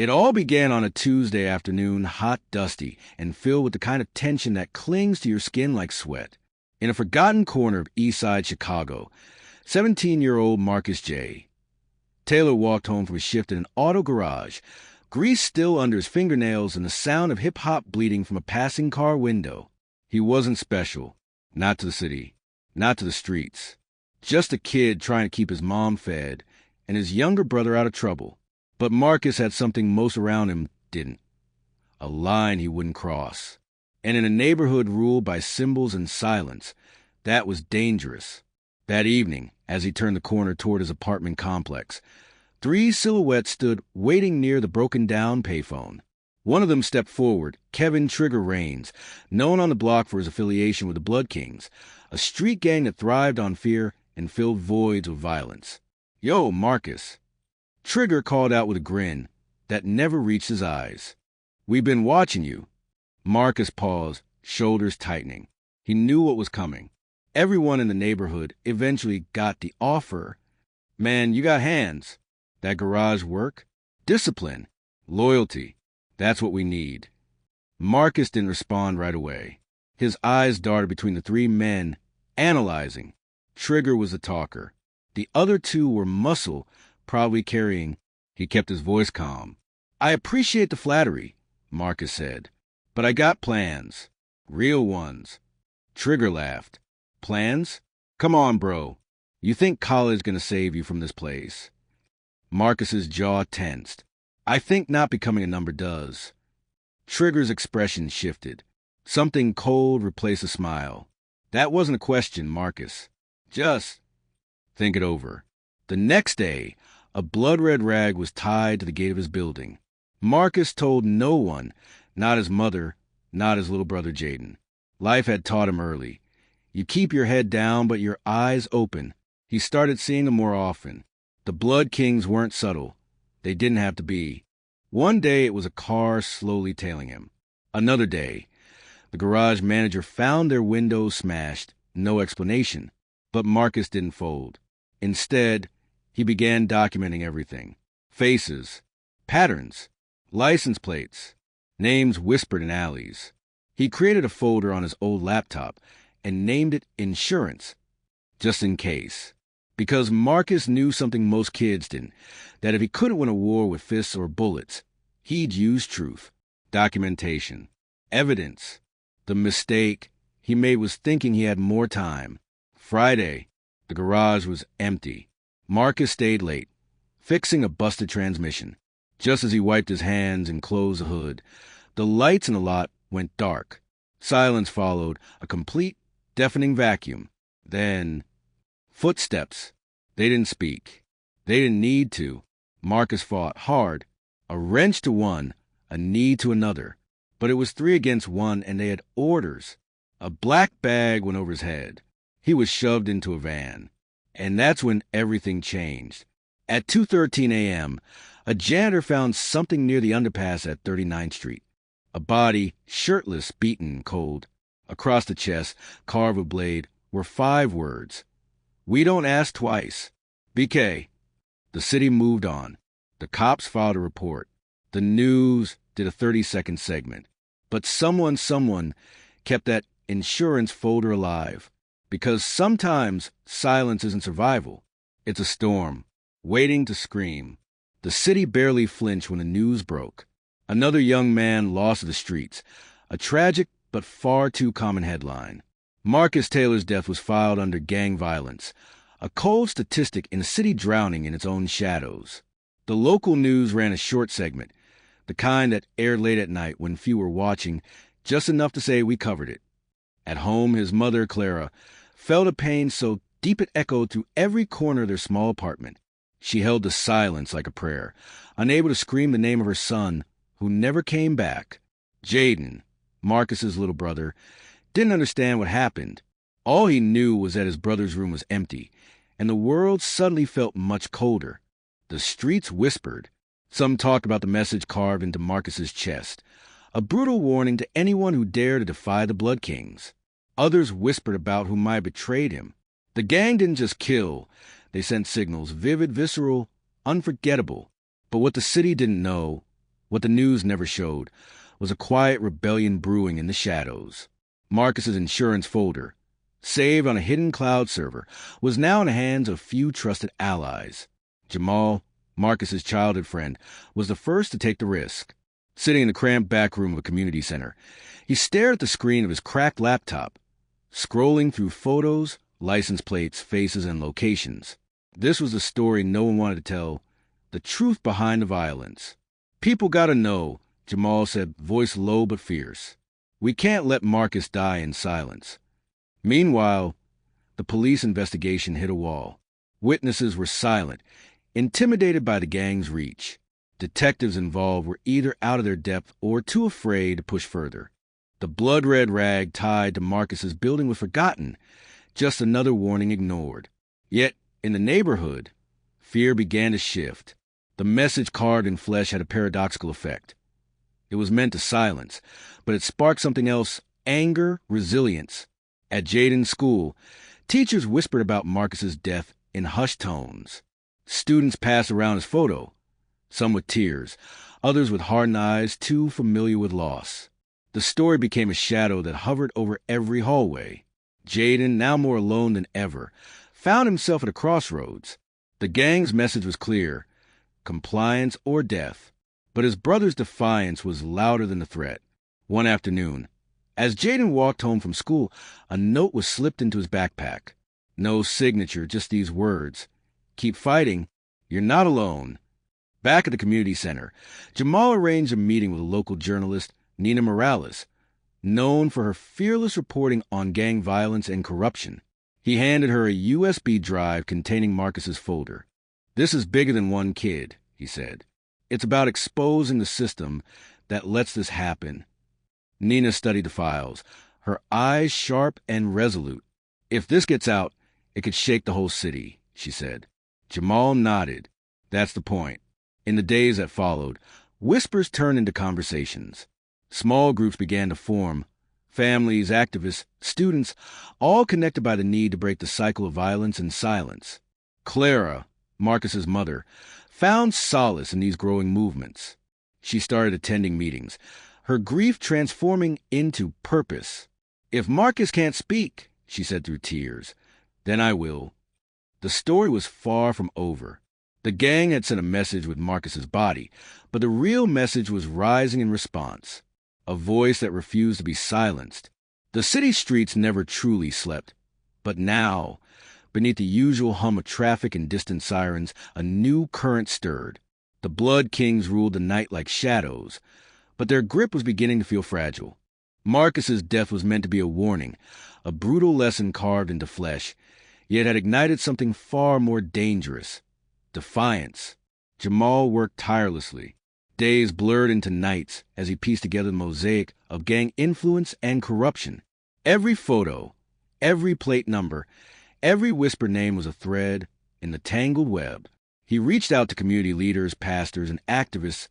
It all began on a Tuesday afternoon, hot, dusty, and filled with the kind of tension that clings to your skin like sweat. In a forgotten corner of East Side Chicago, 17-year-old Marcus J. Taylor walked home from his shift in an auto garage, grease still under his fingernails and the sound of hip-hop bleeding from a passing car window. He wasn't special. Not to the city. Not to the streets. Just a kid trying to keep his mom fed and his younger brother out of trouble. But Marcus had something most around him didn't. A line he wouldn't cross. And in a neighborhood ruled by symbols and silence, that was dangerous. That evening, as he turned the corner toward his apartment complex, 3 silhouettes stood waiting near the broken-down payphone. One of them stepped forward, Kevin Trigger Raines, known on the block for his affiliation with the Blood Kings, a street gang that thrived on fear and filled voids with violence. "Yo, Marcus." Trigger called out with a grin that never reached his eyes. "We've been watching you." Marcus paused, shoulders tightening. He knew what was coming. Everyone in the neighborhood eventually got the offer. "Man, you got hands. That garage work? Discipline. Loyalty. That's what we need." Marcus didn't respond right away. His eyes darted between the 3 men, analyzing. Trigger was the talker. The other 2 were muscle, probably carrying. He kept his voice calm. "I appreciate the flattery," Marcus said, "but I got plans. Real ones." Trigger laughed. "Plans? Come on, bro. You think college gonna save you from this place?" Marcus's jaw tensed. "I think not becoming a number does." Trigger's expression shifted. Something cold replaced a smile. "That wasn't a question, Marcus. Just think it over." The next day, a blood-red rag was tied to the gate of his building. Marcus told no one, not his mother, not his little brother Jaden. Life had taught him early. You keep your head down, but your eyes open. He started seeing them more often. The Blood Kings weren't subtle. They didn't have to be. One day it was a car slowly tailing him. Another day, the garage manager found their windows smashed. No explanation. But Marcus didn't fold. Instead, he began documenting everything. Faces, patterns, license plates, names whispered in alleys. He created a folder on his old laptop and named it Insurance, just in case. Because Marcus knew something most kids didn't, that if he couldn't win a war with fists or bullets, he'd use truth, documentation, evidence. The mistake he made was thinking he had more time. Friday, the garage was empty. Marcus stayed late, fixing a busted transmission. Just as he wiped his hands and closed the hood, the lights in the lot went dark. Silence followed, a complete, deafening vacuum. Then, footsteps. They didn't speak. They didn't need to. Marcus fought hard, a wrench to one, a knee to another. But it was 3 against 1, and they had orders. A black bag went over his head. He was shoved into a van. And that's when everything changed. At 2:13 a.m., a janitor found something near the underpass at 39th Street. A body, shirtless, beaten, cold. Across the chest, carved with blade, were 5 words. "We don't ask twice." BK. The city moved on. The cops filed a report. The news did a 30-second segment. But someone kept that insurance folder alive. Because sometimes silence isn't survival. It's a storm, waiting to scream. The city barely flinched when the news broke. Another young man lost to the streets. A tragic but far too common headline. Marcus Taylor's death was filed under gang violence. A cold statistic in a city drowning in its own shadows. The local news ran a short segment. The kind that aired late at night when few were watching, just enough to say we covered it. At home, his mother, Clara, felt a pain so deep it echoed through every corner of their small apartment. She held the silence like a prayer, unable to scream the name of her son, who never came back. Jaden, Marcus's little brother, didn't understand what happened. All he knew was that his brother's room was empty, and the world suddenly felt much colder. The streets whispered. Some talked about the message carved into Marcus's chest, a brutal warning to anyone who dared to defy the Blood Kings. Others whispered about who might have betrayed him. The gang didn't just kill. They sent signals, vivid, visceral, unforgettable. But what the city didn't know What the news never showed was a quiet rebellion brewing in the shadows. Marcus's insurance folder, saved on a hidden cloud server, was now in the hands of few trusted allies. Jamal, Marcus's childhood friend, was the first to take the risk. Sitting in the cramped back room of a community center, he stared at the screen of his cracked laptop, scrolling through photos, license plates, faces, and locations. This was the story no one wanted to tell, the truth behind the violence. "People gotta know," Jamal said, voice low but fierce. "We can't let Marcus die in silence." Meanwhile, the police investigation hit a wall. Witnesses were silent, intimidated by the gang's reach. Detectives involved were either out of their depth or too afraid to push further. The blood-red rag tied to Marcus's building was forgotten, just another warning ignored. Yet, in the neighborhood, fear began to shift. The message carved in flesh had a paradoxical effect. It was meant to silence, but it sparked something else: anger, resilience. At Jaden's school, teachers whispered about Marcus's death in hushed tones. Students passed around his photo, some with tears, others with hardened eyes too familiar with loss. The story became a shadow that hovered over every hallway. Jaden, now more alone than ever, found himself at a crossroads. The gang's message was clear: compliance or death. But his brother's defiance was louder than the threat. One afternoon, as Jaden walked home from school, a note was slipped into his backpack. No signature, just these words: "Keep fighting. You're not alone." Back at the community center, Jamal arranged a meeting with a local journalist, Nina Morales, known for her fearless reporting on gang violence and corruption. He handed her a USB drive containing Marcus's folder. "This is bigger than one kid," he said. "It's about exposing the system that lets this happen." Nina studied the files, her eyes sharp and resolute. "If this gets out, it could shake the whole city," she said. Jamal nodded. That's the point. In the days that followed, whispers turned into conversations. Small groups began to form. Families, activists, students, all connected by the need to break the cycle of violence and silence. Clara, Marcus's mother, found solace in these growing movements. She started attending meetings, her grief transforming into purpose. "If Marcus can't speak," she said through tears, "then I will." The story was far from over. The gang had sent a message with Marcus's body, but the real message was rising in response. A voice that refused to be silenced. The city streets never truly slept. But now, beneath the usual hum of traffic and distant sirens, a new current stirred. The Blood Kings ruled the night like shadows, but their grip was beginning to feel fragile. Marcus's death was meant to be a warning, a brutal lesson carved into flesh, yet had ignited something far more dangerous: defiance. Jamal worked tirelessly. Days blurred into nights as he pieced together the mosaic of gang influence and corruption. Every photo, every plate number, every whispered name was a thread in the tangled web. He reached out to community leaders, pastors, and activists,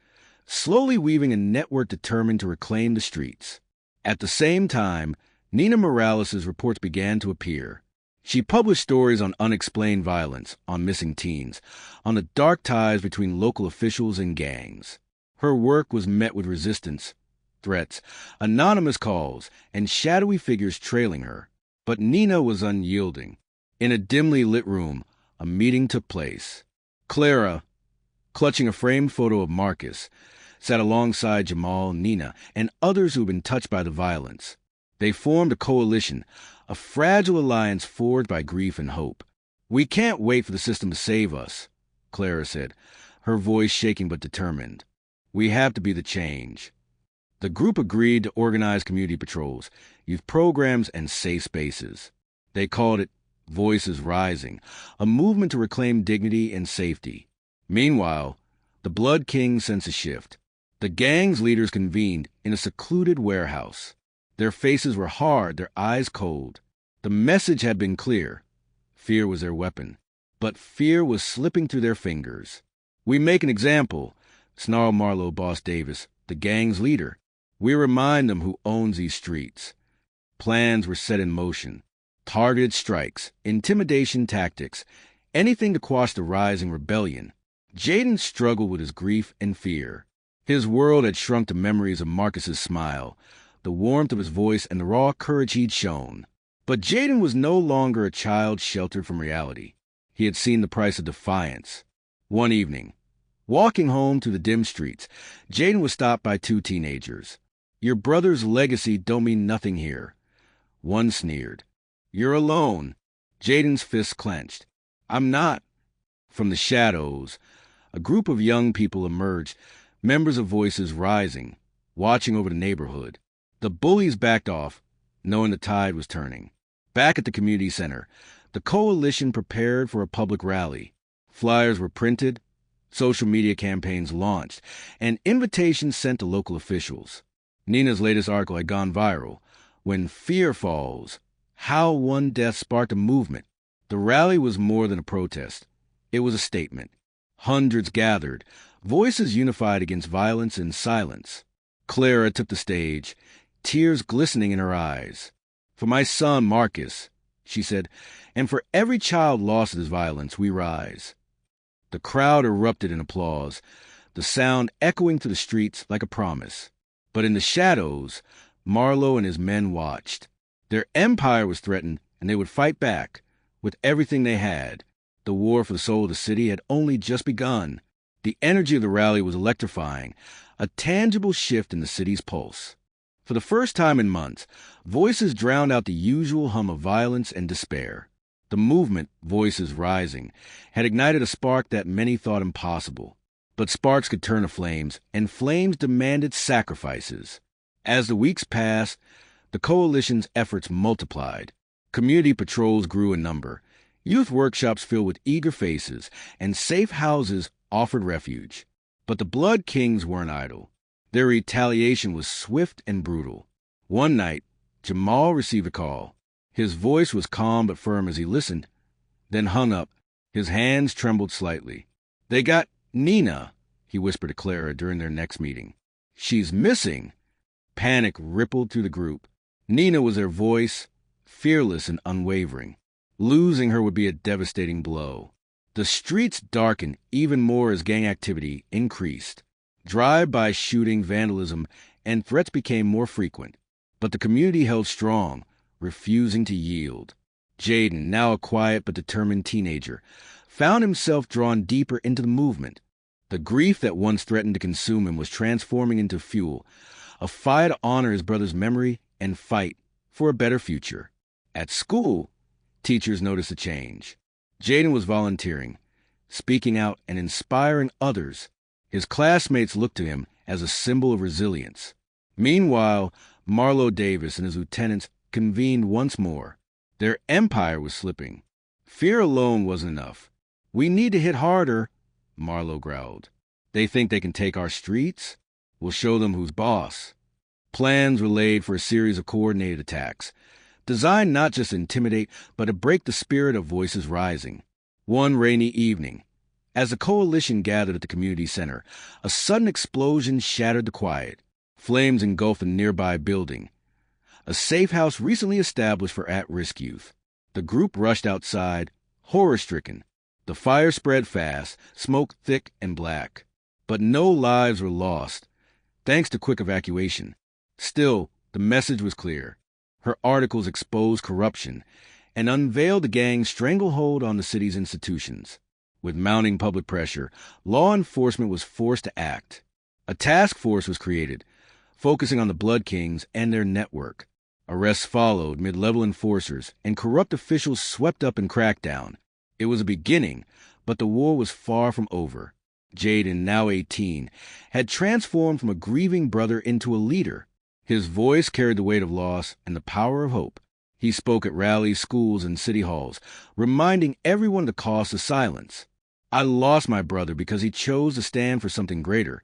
slowly weaving a network determined to reclaim the streets. At the same time, Nina Morales' reports began to appear. She published stories on unexplained violence, on missing teens, on the dark ties between local officials and gangs. Her work was met with resistance, threats, anonymous calls, and shadowy figures trailing her. But Nina was unyielding. In a dimly lit room, a meeting took place. Clara, clutching a framed photo of Marcus, sat alongside Jamal, Nina, and others who had been touched by the violence. They formed a coalition, a fragile alliance forged by grief and hope. "We can't wait for the system to save us," Clara said, her voice shaking but determined. "We have to be the change." The group agreed to organize community patrols, youth programs, and safe spaces. They called it Voices Rising, a movement to reclaim dignity and safety. Meanwhile, the Blood Kings sensed a shift. The gang's leaders convened in a secluded warehouse. Their faces were hard, their eyes cold. The message had been clear. Fear was their weapon. But fear was slipping through their fingers. "We make an example," snarled Marlo Boss Davis, the gang's leader. "We remind them who owns these streets." Plans were set in motion. Targeted strikes, intimidation tactics, anything to quash the rising rebellion. Jaden struggled with his grief and fear. His world had shrunk to memories of Marcus's smile, the warmth of his voice, and the raw courage he'd shown. But Jaden was no longer a child sheltered from reality. He had seen the price of defiance. One evening, walking home through the dim streets, Jaden was stopped by two teenagers. "Your brother's legacy don't mean nothing here." One sneered. "You're alone." Jaden's fists clenched. "I'm not." From the shadows, a group of young people emerged, members of Voices Rising, watching over the neighborhood. The bullies backed off, knowing the tide was turning. Back at the community center, the coalition prepared for a public rally. Flyers were printed, social media campaigns launched, and invitations sent to local officials. Nina's latest article had gone viral. When fear falls, how one death sparked a movement. The rally was more than a protest. It was a statement. Hundreds gathered, voices unified against violence and silence. Clara took the stage, tears glistening in her eyes. "For my son, Marcus," she said, "and for every child lost to this violence, we rise." The crowd erupted in applause, the sound echoing through the streets like a promise. But in the shadows, Marlowe and his men watched. Their empire was threatened, and they would fight back with everything they had. The war for the soul of the city had only just begun. The energy of the rally was electrifying, a tangible shift in the city's pulse. For the first time in months, voices drowned out the usual hum of violence and despair. The movement, Voices Rising, had ignited a spark that many thought impossible. But sparks could turn to flames, and flames demanded sacrifices. As the weeks passed, the coalition's efforts multiplied. Community patrols grew in number. Youth workshops filled with eager faces, and safe houses offered refuge. But the Blood Kings weren't idle. Their retaliation was swift and brutal. One night, Jamal received a call. His voice was calm but firm as he listened, then hung up. His hands trembled slightly. "They got Nina," he whispered to Clara during their next meeting. "She's missing." Panic rippled through the group. Nina was their voice, fearless and unwavering. Losing her would be a devastating blow. The streets darkened even more as gang activity increased. Drive-by shooting, vandalism, and threats became more frequent. But the community held strong, refusing to yield. Jaden, now a quiet but determined teenager, found himself drawn deeper into the movement. The grief that once threatened to consume him was transforming into fuel, a fire to honor his brother's memory and fight for a better future. At school, teachers noticed a change. Jaden was volunteering, speaking out and inspiring others. His classmates looked to him as a symbol of resilience. Meanwhile, Marlowe Davis and his lieutenants convened once more. Their empire was slipping. Fear alone wasn't enough. "We need to hit harder," Marlowe growled. "They think they can take our streets? We'll show them who's boss." Plans were laid for a series of coordinated attacks, designed not just to intimidate, but to break the spirit of Voices Rising. One rainy evening, as the coalition gathered at the community center, a sudden explosion shattered the quiet. Flames engulfed a nearby building, a safe house recently established for at-risk youth. The group rushed outside, horror-stricken. The fire spread fast, smoke thick and black. But no lives were lost, thanks to quick evacuation. Still, the message was clear. Her articles exposed corruption and unveiled the gang's stranglehold on the city's institutions. With mounting public pressure, law enforcement was forced to act. A task force was created, focusing on the Blood Kings and their network. Arrests followed, mid-level enforcers and corrupt officials swept up in crackdown. It was a beginning, but the war was far from over. Jaden, now 18, had transformed from a grieving brother into a leader. His voice carried the weight of loss and the power of hope. He spoke at rallies, schools, and city halls, reminding everyone the cost of silence. "I lost my brother because he chose to stand for something greater,"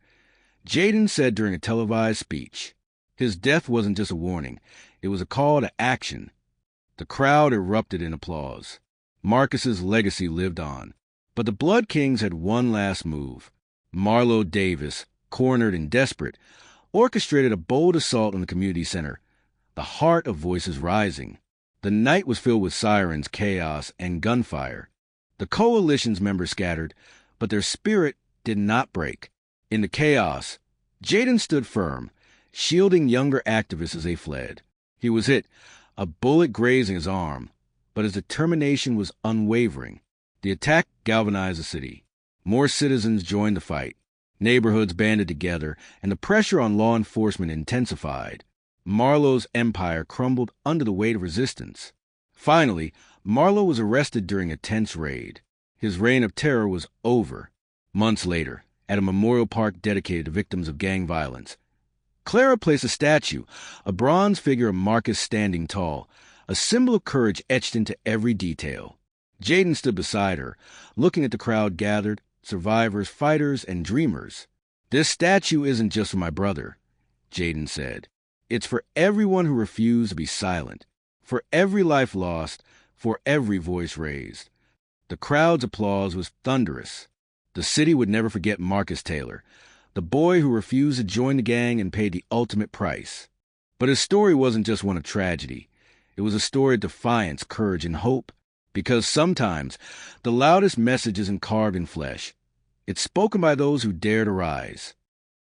Jaden said during a televised speech. His death wasn't just a warning. It was a call to action. The crowd erupted in applause. Marcus's legacy lived on. But the Blood Kings had one last move. Marlowe Davis, cornered and desperate, orchestrated a bold assault on the community center, the heart of Voices Rising. The night was filled with sirens, chaos, and gunfire. The coalition's members scattered, but their spirit did not break. In the chaos, Jaden stood firm, shielding younger activists as they fled. He was hit, a bullet grazing his arm, but his determination was unwavering. The attack galvanized the city. More citizens joined the fight. Neighborhoods banded together, and the pressure on law enforcement intensified. Marlowe's empire crumbled under the weight of resistance. Finally, Marlowe was arrested during a tense raid. His reign of terror was over. Months later, at a memorial park dedicated to victims of gang violence, Clara placed a statue, a bronze figure of Marcus standing tall, a symbol of courage etched into every detail. Jaden stood beside her, looking at the crowd gathered, survivors, fighters, and dreamers. "This statue isn't just for my brother," Jaden said. "It's for everyone who refused to be silent, for every life lost, for every voice raised." The crowd's applause was thunderous. The city would never forget Marcus Taylor, the boy who refused to join the gang and paid the ultimate price. But his story wasn't just one of tragedy. It was a story of defiance, courage, and hope. Because sometimes the loudest message isn't carved in flesh. It's spoken by those who dare to rise.